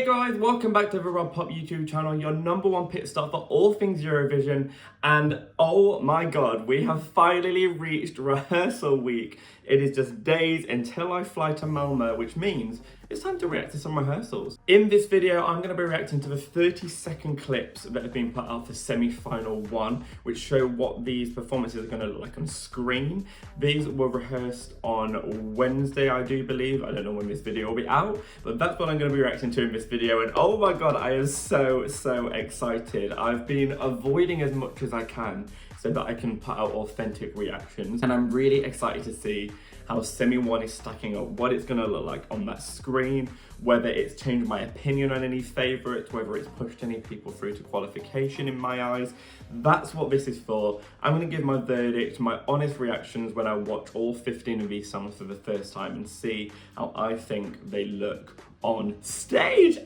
guys, welcome back to the Rob Pop YouTube channel, your #1 pit stop for all things Eurovision. And oh my god, we have finally reached rehearsal week. It is just days until I fly to Malmo, which means it's time to react to some rehearsals. In this video, I'm going to be reacting to the 30-second clips that have been put out for semi-final 1, which show what these performances are going to look like on screen. These were rehearsed on Wednesday, I do believe. I don't know when this video will be out, but that's what I'm going to be reacting to in this video. And oh my god, I am so excited. I've been avoiding as much as I can so that I can put out authentic reactions. And I'm really excited to see how semi-1 is stacking up, what it's gonna look like on that screen, whether it's changed my opinion on any favourites, whether it's pushed any people through to qualification in my eyes. That's what this is for. I'm gonna give my verdict, my honest reactions when I watch all 15 of these songs for the first time and see how I think they look on stage.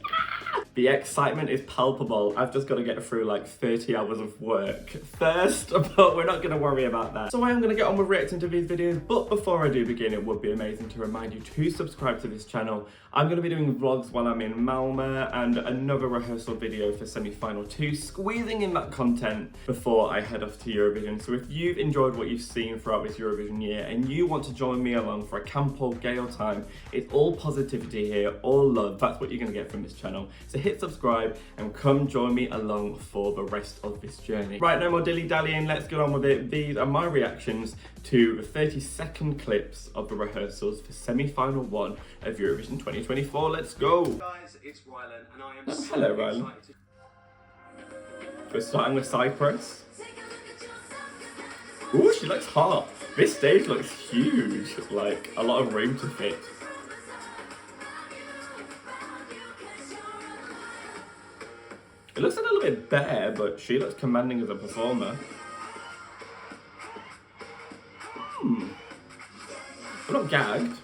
The excitement is palpable. I've just got to get through like 30 hours of work first, but we're not going to worry about that. So I am going to get on with reacting to these videos, but before I do begin, it would be amazing to remind you to subscribe to this channel. I'm going to be doing vlogs while I'm in Malmo and another rehearsal video for semi-final 2, squeezing in that content before I head off to Eurovision. So if you've enjoyed what you've seen throughout this Eurovision year and you want to join me along for a camp or gale time, it's all positivity here, all love. That's what you're going to get from this channel. So hit subscribe and come join me along for the rest of this journey. Right, no more dilly-dallying, let's get on with it. These are my reactions to the 30-second clips of the rehearsals for semi-final 1 of Eurovision 2024. Let's go! Guys, it's Rylan and I am so hello, Rylan. excited. We're starting with Cyprus. Ooh, she looks hot. This stage looks huge, like a lot of room to fit. It looks a little bit bare, but she looks commanding as a performer. I'm not gagged.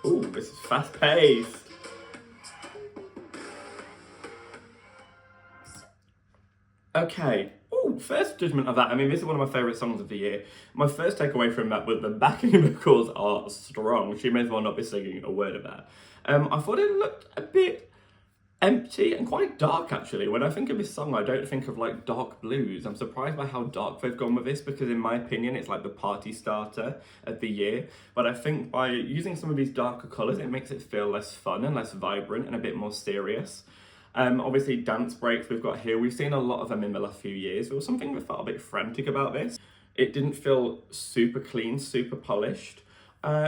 Ooh, this is fast paced. Okay. Ooh, first judgment of that. I mean, this is one of my favourite songs of the year. My first takeaway from that was the backing vocals are strong. She may as well not be singing a word of that. I thought it looked a bit empty and quite dark, actually. When I think of this song, I don't think of like dark blues. I'm surprised by how dark they've gone with this because in my opinion, it's like the party starter of the year. But I think by using some of these darker colours, it makes it feel less fun and less vibrant and a bit more serious. Obviously, dance breaks we've got here. We've seen a lot of them in the last few years. There was something that felt a bit frantic about this. It didn't feel super clean, super polished.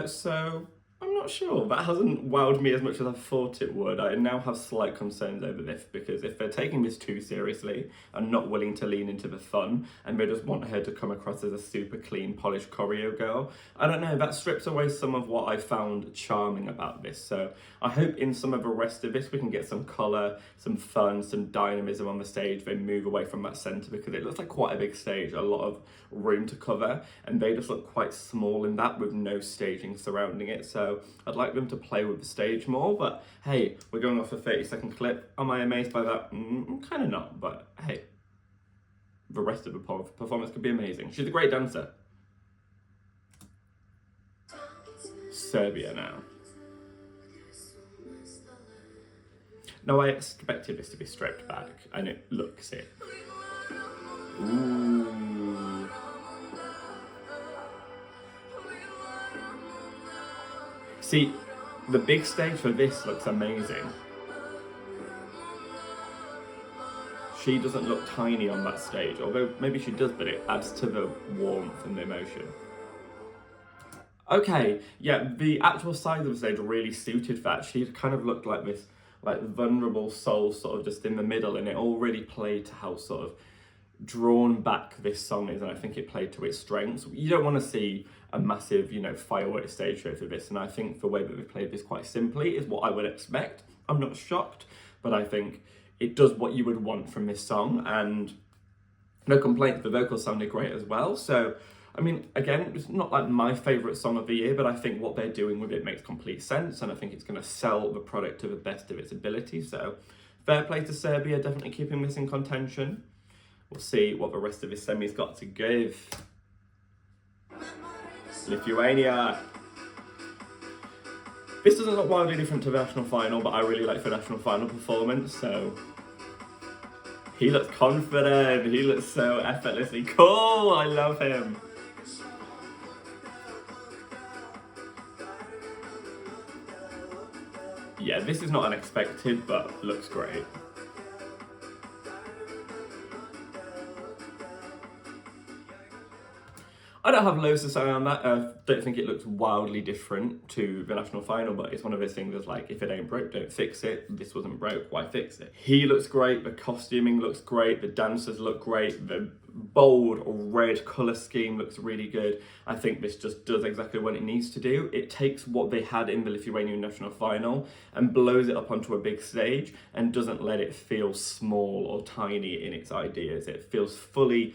So I'm not sure. That hasn't wowed me as much as I thought it would. I now have slight concerns over this because if they're taking this too seriously and not willing to lean into the fun and they just want her to come across as a super clean, polished choreo girl, I don't know, that strips away some of what I found charming about this. So I hope in some of the rest of this we can get some colour, some fun, some dynamism on the stage. They move away from that centre because it looks like quite a big stage, a lot of room to cover, and they just look quite small in that with no staging surrounding it. So I'd like them to play with the stage more, but hey, we're going off a 30-second clip. Am I amazed by that? Kind of not, but hey, the rest of the performance could be amazing. She's a great dancer. Serbia now. No, I expected this to be stripped back, and it looks it. Ooh. See, the big stage for this looks amazing. She doesn't look tiny on that stage, although maybe she does, but it adds to the warmth and the emotion. Okay, yeah, the actual size of the stage really suited that. She kind of looked like this like vulnerable soul sort of just in the middle, and it all really played to how sort of drawn back this song is, and I think it played to its strengths. You don't want to see a massive, you know, fireworks stage show for this, and I think the way that they've played this quite simply is what I would expect. I'm not shocked, but I think it does what you would want from this song, and no complaints, the vocals sounded great as well. So I mean, again, it's not like my favourite song of the year, but I think what they're doing with it makes complete sense, and I think it's going to sell the product to the best of its ability. So fair play to Serbia, definitely keeping this in contention. We'll see what the rest of his semi's got to give. Lithuania. This doesn't look wildly different to the national final, but I really like the national final performance, so... He looks confident, he looks so effortlessly cool, I love him. Yeah, this is not unexpected, but looks great. I don't have loads to say on that. I don't think it looks wildly different to the national final, but it's one of those things that's like, if it ain't broke, don't fix it. This wasn't broke, why fix it? He looks great, the costuming looks great, the dancers look great, the bold red colour scheme looks really good. I think this just does exactly what it needs to do. It takes what they had in the Lithuanian national final and blows it up onto a big stage and doesn't let it feel small or tiny in its ideas. It feels fully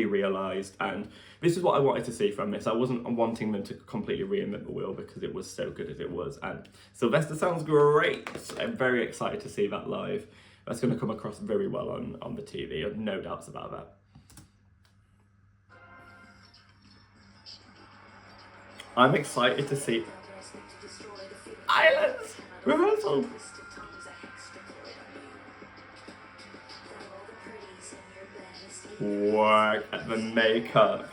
realised, and this is what I wanted to see from this. I wasn't wanting them to completely reinvent the wheel because it was so good as it was, and Silvester sounds great. I'm very excited to see that live. That's going to come across very well on the TV, I have no doubts about that. I'm excited to see Iceland's Rehearsals. Work at the makeup.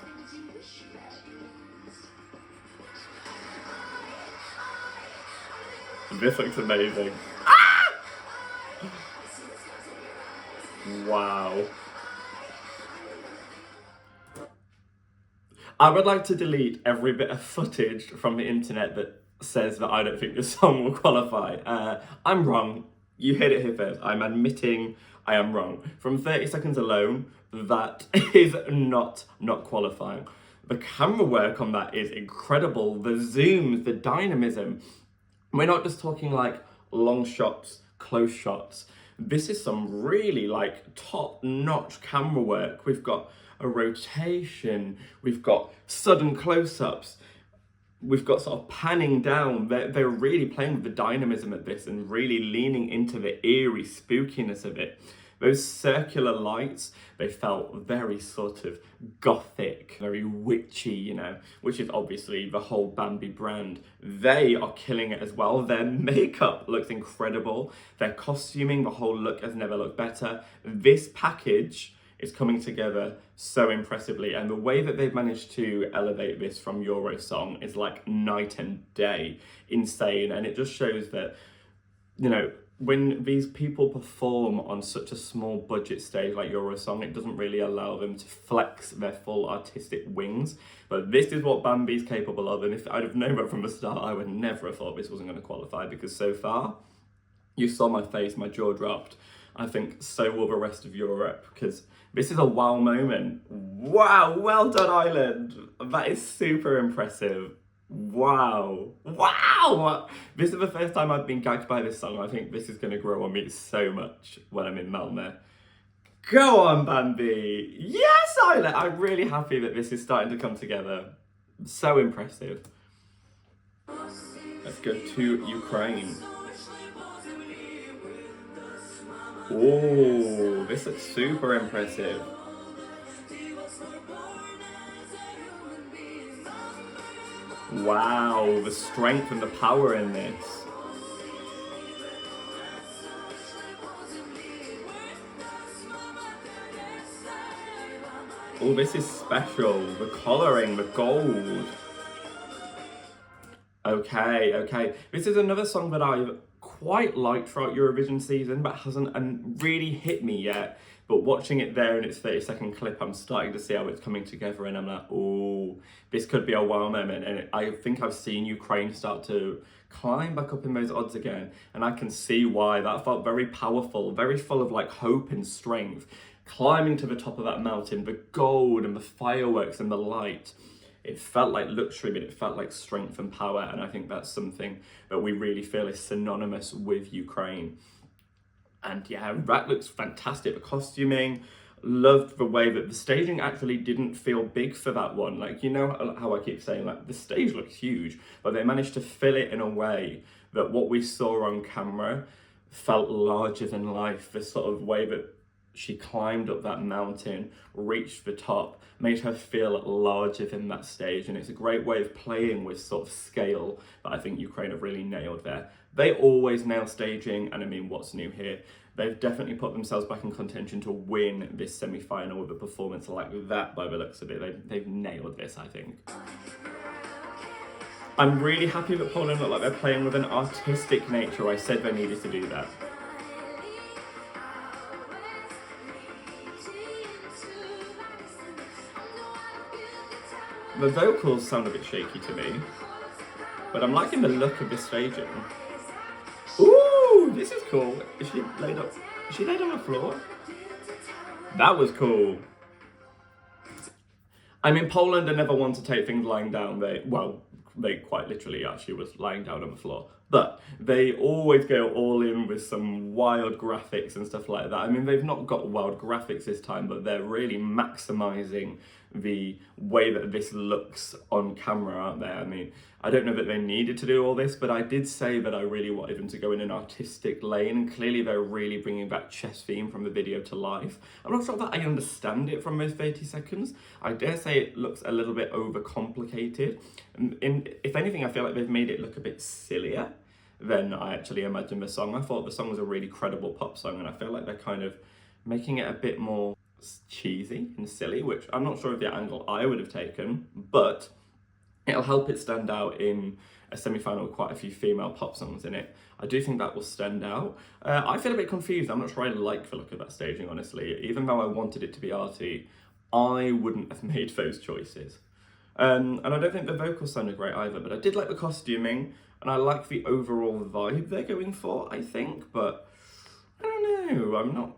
This looks amazing. Ah! Wow. I would like to delete every bit of footage from the internet that says that I don't think this song will qualify. I'm wrong. You heard it here first. I'm admitting I am wrong. From 30 seconds alone, that is not qualifying. The camera work on that is incredible. The zooms, the dynamism. We're not just talking like long shots, close shots. This is some really like top-notch camera work. We've got a rotation, we've got sudden close-ups, we've got sort of panning down. They're really playing with the dynamism of this and really leaning into the eerie spookiness of it. Those circular lights, they felt very sort of gothic, very witchy, you know, which is obviously the whole Bambie brand. They are killing it as well. Their makeup looks incredible. Their costuming, the whole look has never looked better. This package is coming together so impressively, and the way that they've managed to elevate this from Eurosong is like night and day, insane. And it just shows that, you know, when these people perform on such a small budget stage like Eurosong, it doesn't really allow them to flex their full artistic wings. But this is what Bambie's capable of, and if I'd have known that from the start, I would never have thought this wasn't going to qualify, because so far, you saw my face, my jaw dropped. I think so will the rest of Europe, because this is a wow moment. Wow, well done, Ireland. That is super impressive. Wow. Wow! This is the first time I've been gagged by this song. I think this is going to grow on me so much when I'm in Malmö. Go on, Bambie! Yes, Ireland! I'm really happy that this is starting to come together. So impressive. Let's go to Ukraine. Oh, this looks super impressive. Wow, the strength and the power in this. Oh, this is special. The colouring, the gold. Okay. This is another song that I've quite liked throughout Eurovision season, but hasn't really hit me yet. But watching it there in its 30-second clip, I'm starting to see how it's coming together, and I'm like, oh, this could be a wow moment. And I think I've seen Ukraine start to climb back up in those odds again, and I can see why. That felt very powerful, very full of like hope and strength. Climbing to the top of that mountain, the gold and the fireworks and the light. It felt like luxury, but it felt like strength and power, and I think that's something that we really feel is synonymous with Ukraine. And yeah, that looks fantastic. The costuming, loved the way that the staging actually didn't feel big for that one. Like, you know how I keep saying, like, the stage looks huge, but they managed to fill it in a way that what we saw on camera felt larger than life. The sort of way that she climbed up that mountain, reached the top, made her feel larger than that stage. And it's a great way of playing with sort of scale that I think Ukraine have really nailed there. They always nail staging, and I mean, what's new here? They've definitely put themselves back in contention to win this semi-final with a performance like that by the looks of it. They've nailed this, I think. I'm really happy that Poland look like they're playing with an artistic nature. I said they needed to do that. The vocals sound a bit shaky to me, but I'm liking the look of this staging. Ooh, this is cool. Is she laid up? Is she laid on the floor? That was cool. I mean, Poland are never one to take things lying down. They quite literally actually was lying down on the floor. But they always go all in with some wild graphics and stuff like that. I mean, they've not got wild graphics this time, but they're really maximizing the way that this looks on camera, aren't they? I mean, I don't know that they needed to do all this, but I did say that I really wanted them to go in an artistic lane, and clearly they're really bringing that chess theme from the video to life. I'm not sure that I understand it from those 30 seconds. I dare say it looks a little bit overcomplicated. If anything, I feel like they've made it look a bit sillier than I actually imagined the song. I thought the song was a really credible pop song, and I feel like they're kind of making it a bit more cheesy and silly, which I'm not sure of the angle I would have taken, but it'll help it stand out in a semi-final with quite a few female pop songs in it. I do think that will stand out. I feel a bit confused. I'm not sure I like the look of that staging, honestly. Even though I wanted it to be arty, I wouldn't have made those choices. And I don't think the vocals sounded great either, but I did like the costuming, and I like the overall vibe they're going for, I think, but I don't know,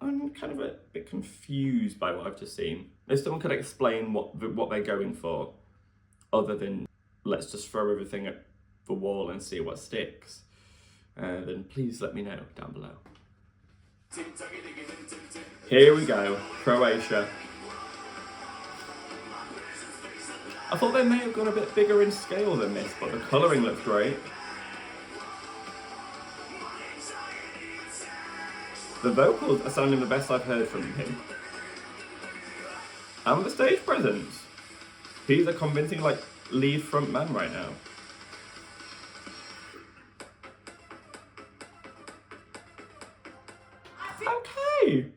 I'm kind of a bit confused by what I've just seen. If someone could explain what they're going for, other than let's just throw everything at the wall and see what sticks, then please let me know down below. Here we go, Croatia. I thought they may have gone a bit bigger in scale than this, but the colouring looks great. The vocals are sounding the best I've heard from him. And the stage presence. He's a convincing, like, lead front man right now. Okay.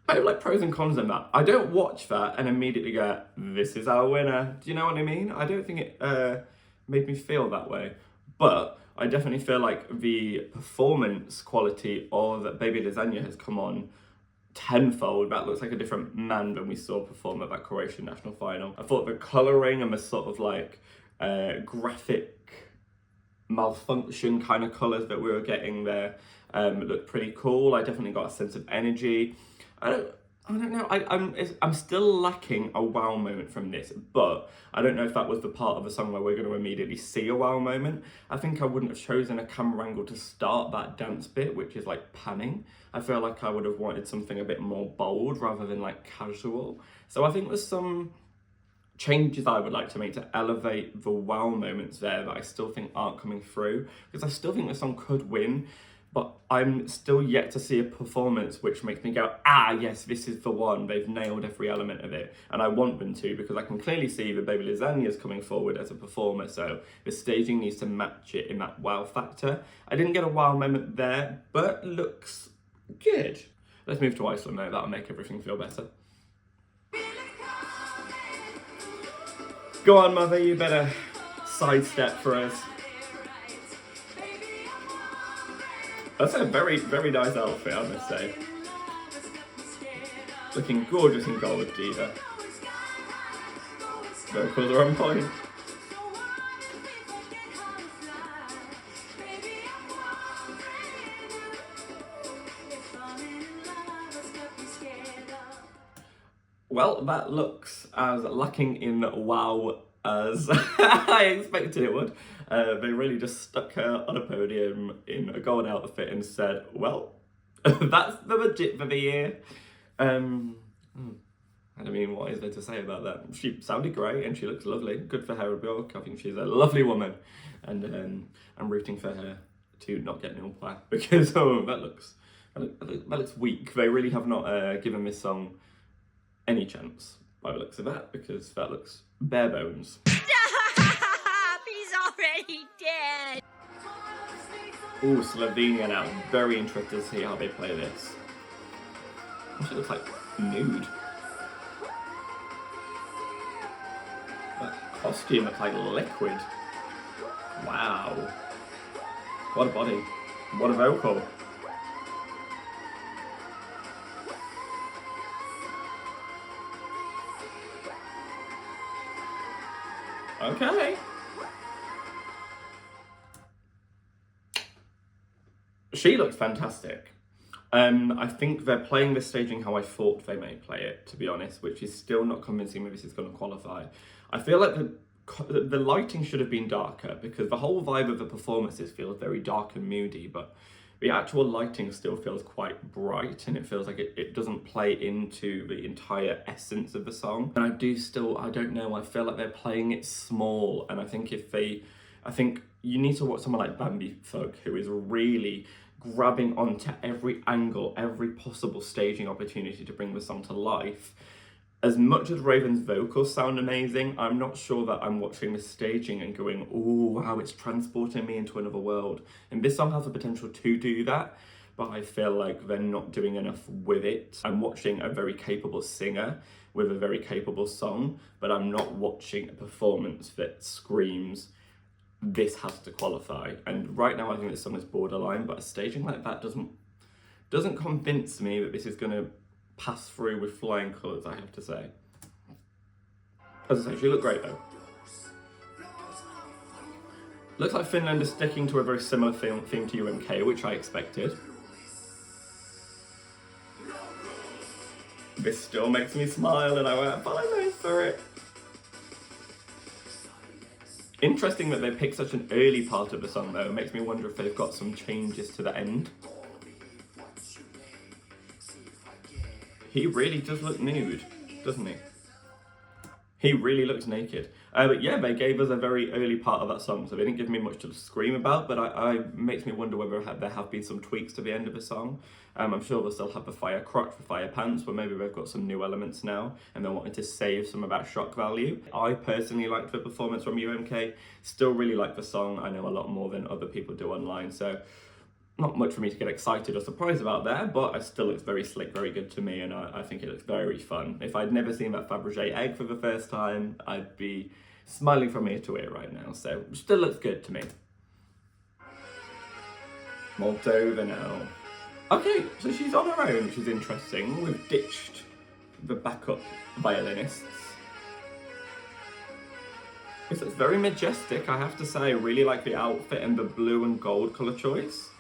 I have like pros and cons in that. I don't watch that and immediately go, this is our winner. Do you know what I mean? I don't think it made me feel that way. But I definitely feel like the performance quality of Baby Lasagna has come on tenfold. That looks like a different man than we saw perform at that Croatian national final. I thought the colouring and the sort of like graphic malfunction kind of colours that we were getting there looked pretty cool. I definitely got a sense of energy. I don't know, I'm still lacking a wow moment from this, but I don't know if that was the part of the song where we're going to immediately see a wow moment. I think I wouldn't have chosen a camera angle to start that dance bit, which is like panning. I feel like I would have wanted something a bit more bold rather than like casual. So I think there's some changes I would like to make to elevate the wow moments there that I still think aren't coming through, because I still think the song could win. But I'm still yet to see a performance which makes me go, ah, yes, this is the one. They've nailed every element of it. And I want them to, because I can clearly see that Baby Lasagna is coming forward as a performer. So the staging needs to match it in that wow factor. I didn't get a wow moment there, but looks good. Let's move to Iceland now. That'll make everything feel better. Go on, mother, you better sidestep for us. That's a very, very nice outfit, I must say. Looking gorgeous in gold, Diva. Vocals are on point. Well, that looks as lacking in wow as I expected it would. They really just stuck her on a podium in a gold outfit and said, well, that's the legit for the year. I mean, what is there to say about that? She sounded great and she looks lovely. Good for Hera Björk. I think she's a lovely woman. And I'm rooting for her to not get nil black because that looks That looks weak. They really have not given this song any chance by the looks of that, because that looks bare bones. He's already dead. Ooh, Slovenia now. Very interested to see how they play this. Actually looks like nude. That costume looks like liquid. Wow. What a body. What a vocal. Okay. She looks fantastic. I think they're playing this staging how I thought they may play it, to be honest, which is still not convincing me this is going to qualify. I feel like the lighting should have been darker, because the whole vibe of the performances feels very dark and moody, but the actual lighting still feels quite bright, and it feels like it doesn't play into the entire essence of the song. And I don't know, I feel like they're playing it small, and I think you need to watch someone like Bambie, who is really grabbing onto every angle, every possible staging opportunity to bring the song to life. As much as Raiven's vocals sound amazing, I'm not sure that I'm watching the staging and going, oh, wow, it's transporting me into another world. And this song has the potential to do that, but I feel like they're not doing enough with it. I'm watching a very capable singer with a very capable song, but I'm not watching a performance that screams, this has to qualify. And right now I think this song is borderline, but a staging like that doesn't convince me that this is going to pass through with flying colours, I have to say. As I say, she looked great though. Looks like Finland is sticking to a very similar theme to UMK, which I expected. This still makes me smile, and I went, apologise for it. Interesting that they picked such an early part of the song though. It makes me wonder if they've got some changes to the end. He really does look nude, doesn't he? He really looks naked. But yeah, they gave us a very early part of that song, so they didn't give me much to scream about, but it makes me wonder whether there have been some tweaks to the end of the song. I'm sure they'll still have the fire crotch, the fire pants, but maybe they've got some new elements now, and they're wanting to save some of that shock value. I personally liked the performance from UMK, still really like the song. I know a lot more than other people do online, so not much for me to get excited or surprised about there, but it still looks very slick, very good to me, and I think it looks very fun. If I'd never seen that Fabergé egg for the first time, I'd be smiling from ear to ear right now, so it still looks good to me. Moldova now. Okay, so she's on her own, which is interesting. We've ditched the backup violinists. This looks very majestic, I have to say. I really like the outfit and the blue and gold colour choice.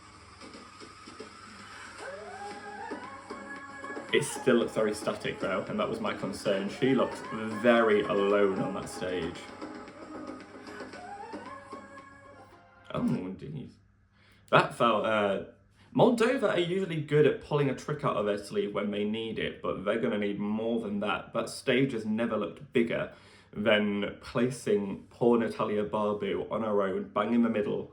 It still looks very static though, and that was my concern. She looks very alone on that stage. Oh, indeed. That felt... Moldova are usually good at pulling a trick out of their sleeve when they need it, but they're going to need more than that. That stage has never looked bigger than placing poor Natalia Barbu on her own, bang in the middle,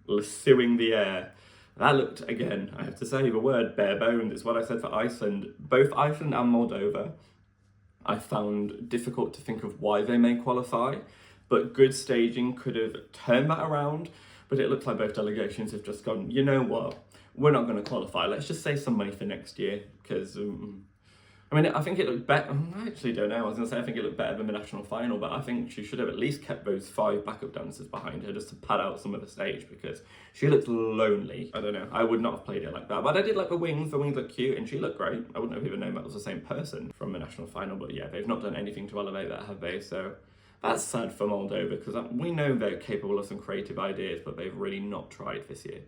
lassoing the air. That looked, again, I have to say, the word bare bones. It's what I said for Iceland. Both Iceland and Moldova, I found difficult to think of why they may qualify, but good staging could have turned that around. But it looks like both delegations have just gone, you know what, we're not going to qualify. Let's just save some money for next year, because, I mean, I think it looked better. I actually don't know. I was going to say I think it looked better than the national final, but I think she should have at least kept those 5 backup dancers behind her just to pad out some of the stage, because she looked lonely. I don't know. I would not have played it like that, but I did like the wings. The wings look cute, and she looked great. I wouldn't have even known that was the same person from the national final, but yeah, they've not done anything to elevate that, have they? So that's sad for Moldova, because we know they're capable of some creative ideas, but they've really not tried this year.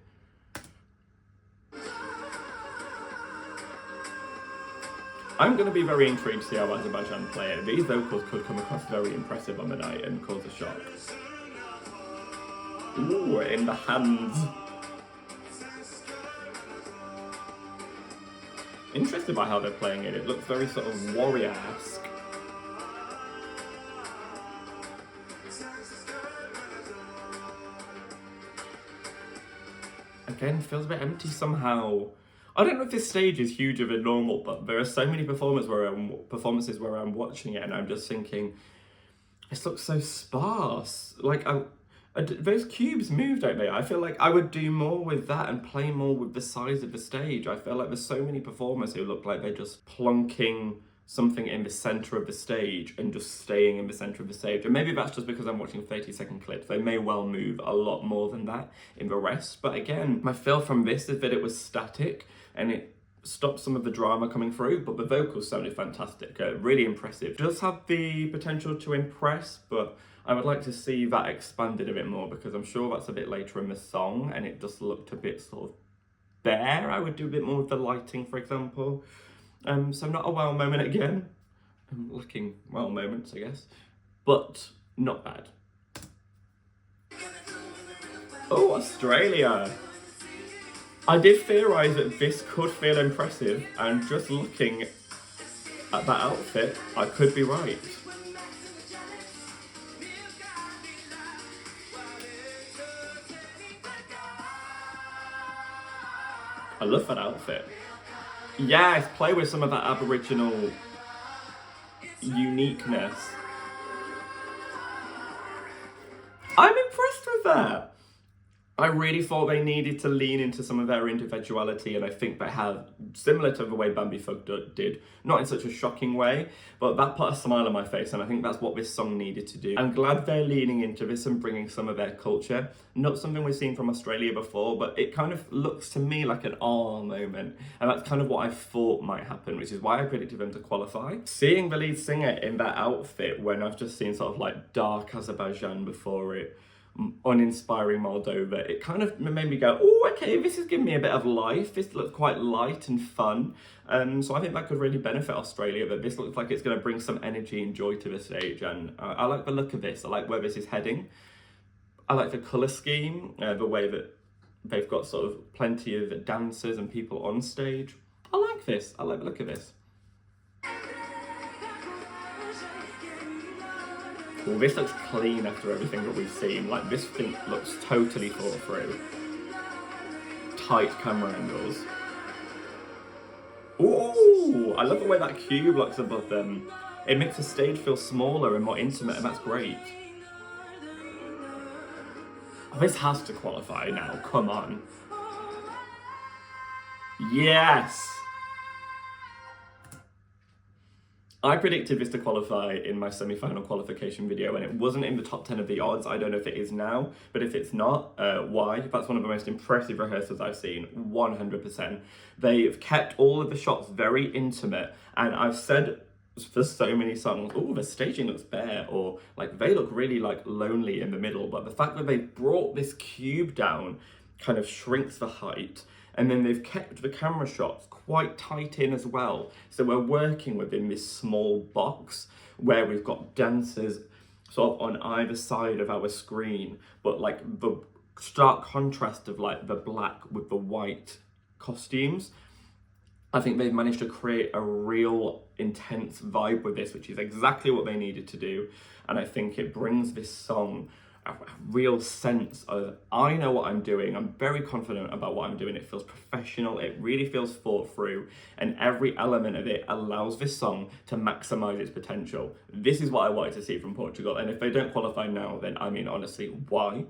I'm going to be very intrigued to see how Azerbaijan play it. These vocals could come across very impressive on the night and cause a shock. Ooh, in the hands. Interested by how they're playing it. It looks very sort of warrior-esque. Again, feels a bit empty somehow. I don't know if this stage is huger than normal, but there are so many performances where I'm watching it and I'm just thinking, this looks so sparse. Like, those cubes move, don't they? I feel like I would do more with that and play more with the size of the stage. I feel like there's so many performers who look like they're just plonking something in the center of the stage and just staying in the center of the stage. And maybe that's just because I'm watching 30-second clips. They may well move a lot more than that in the rest. But again, my feel from this is that it was static and it stopped some of the drama coming through, but the vocals sounded fantastic, really impressive. Does have the potential to impress, but I would like to see that expanded a bit more because I'm sure that's a bit later in the song and it just looked a bit sort of bare. I would do a bit more with the lighting, for example. So not a wow moment again. I'm looking wow moments, I guess, but not bad. Oh, Australia. I did theorise that this could feel impressive, and just looking at that outfit, I could be right. I love that outfit. Yes, play with some of that Aboriginal uniqueness. I'm impressed with that. I really thought they needed to lean into some of their individuality, and I think they have, similar to the way Bambie did, not in such a shocking way, but that put a smile on my face, and I think that's what this song needed to do. I'm glad they're leaning into this and bringing some of their culture, not something we've seen from Australia before, but it kind of looks to me like an ah moment, and that's kind of what I thought might happen, which is why I predicted them to qualify. Seeing the lead singer in that outfit when I've just seen sort of like dark Azerbaijan before it, uninspiring Moldova, it kind of made me go, oh, okay, this is giving me a bit of life. This looks quite light and fun. So I think that could really benefit Australia, but this looks like it's going to bring some energy and joy to the stage. And I like the look of this. I like where this is heading. I like the colour scheme, the way that they've got sort of plenty of dancers and people on stage. I like this. I like the look of this. Well, this looks clean after everything that we've seen. Like, this thing looks totally thought through. Tight camera angles. Ooh, I love the way that cube looks above them. It makes the stage feel smaller and more intimate, and that's great. Oh, this has to qualify now, come on. Yes! I predicted this to qualify in my semi-final qualification video, and it wasn't in the top 10 of the odds. I don't know if it is now, but if it's not, why? That's one of the most impressive rehearsals I've seen, 100%. They've kept all of the shots very intimate, and I've said for so many songs, oh, the staging looks bare, or like they look really like lonely in the middle, but the fact that they brought this cube down kind of shrinks the height. And then they've kept the camera shots quite tight in as well. So we're working within this small box where we've got dancers sort of on either side of our screen, but like the stark contrast of like the black with the white costumes. I think they've managed to create a real intense vibe with this, which is exactly what they needed to do. And I think it brings this song a real sense of, I know what I'm doing, I'm very confident about what I'm doing, it feels professional, it really feels thought through, and every element of it allows this song to maximise its potential. This is what I wanted to see from Portugal, and if they don't qualify now, then I mean, honestly, why?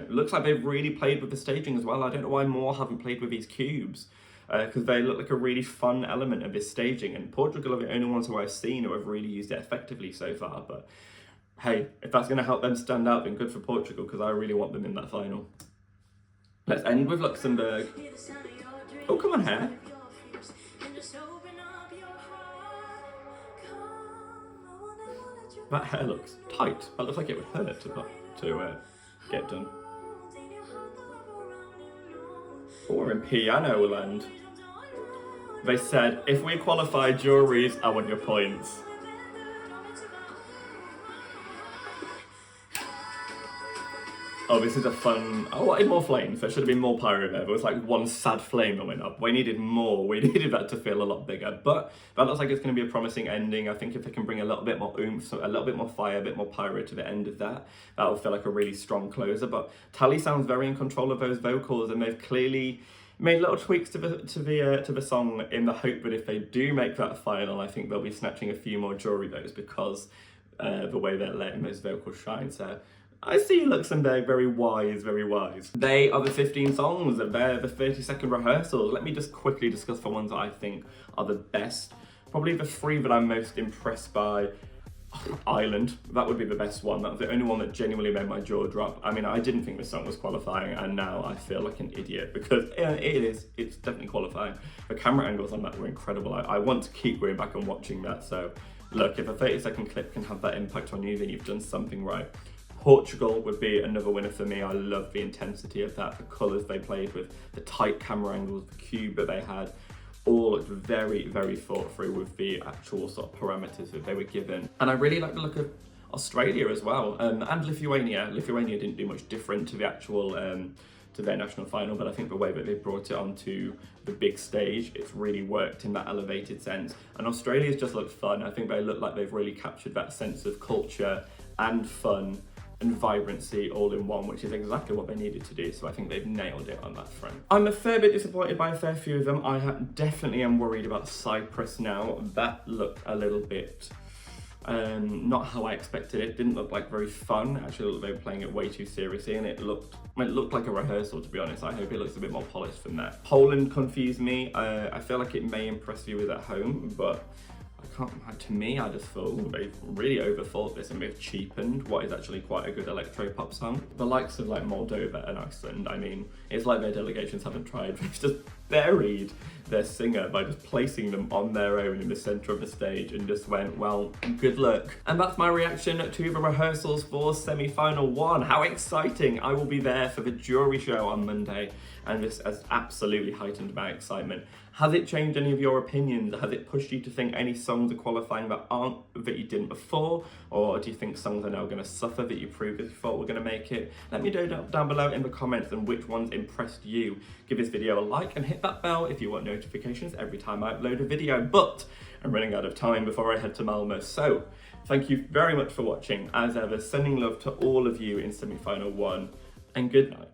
Looks like they've really played with the staging as well. I don't know why more haven't played with these cubes, because they look like a really fun element of this staging, and Portugal are the only ones who I've seen who have really used it effectively so far, but hey, if that's going to help them stand out, then good for Portugal, because I really want them in that final. Let's end with Luxembourg. Oh, come on, Hera. That hair looks tight. That looks like it would hurt to get done. Oh, we're in piano land. They said, if we qualify juries, I want your points. Oh, this is a fun... I wanted more flames. There should have been more pyro there. There was like one sad flame that went up. We needed more. We needed that to feel a lot bigger. But that looks like it's going to be a promising ending. I think if they can bring a little bit more oomph, a little bit more fire, a bit more pyro to the end of that, that will feel like a really strong closer. But Tali sounds very in control of those vocals, and they've clearly Made little tweaks to the song in the hope that if they do make that final, I think they'll be snatching a few more jury votes because the way they're letting those vocals shine. So I see Luxembourg, very wise, very wise. They are the 15 songs, they're the 30-second rehearsals. Let me just quickly discuss the ones that I think are the best. Probably the 3 that I'm most impressed by. Ireland, that would be the best one. That's the only one that genuinely made my jaw drop. I mean, I didn't think this song was qualifying, and now I feel like an idiot because it's definitely qualifying. The camera angles on that were incredible. I want to keep going back and watching that. So look, if a 30-second clip can have that impact on you, then you've done something right. Portugal would be another winner for me. I love the intensity of that, the colours they played with, the tight camera angles, the cube that they had. All looked very, very thought through with the actual sort of parameters that they were given. And I really like the look of Australia as well, and Lithuania. Lithuania didn't do much different to the actual, to their national final, but I think the way that they brought it onto the big stage, it's really worked in that elevated sense. And Australia's just looked fun. I think they look like they've really captured that sense of culture and fun and vibrancy all in one, which is exactly what they needed to do. So I think they've nailed it on that front. I'm a fair bit disappointed by a fair few of them. I definitely am worried about Cyprus now. That looked a little bit not how I expected it. Didn't look like very fun. Actually, they were playing it way too seriously, and it looked like a rehearsal, to be honest. I hope it looks a bit more polished than that. Poland confused me. I feel like it may impress viewers at home, but to me, I just feel they've really overthought this and they've cheapened what is actually quite a good electro-pop song. The likes of like Moldova and Iceland, I mean, it's like their delegations haven't tried. They've just buried their singer by just placing them on their own in the centre of the stage and just went, well, good luck. And that's my reaction to the rehearsals for semi-final 1. How exciting! I will be there for the jury show on Monday, and this has absolutely heightened my excitement. Has it changed any of your opinions? Has it pushed you to think any songs are qualifying that you didn't before? Or do you think songs are now going to suffer that you previously thought were going to make it? Let me know down below in the comments and which ones impressed you. Give this video a like and hit that bell if you want notifications every time I upload a video. But I'm running out of time before I head to Malmo. So thank you very much for watching. As ever, sending love to all of you in semi-final 1, and good night.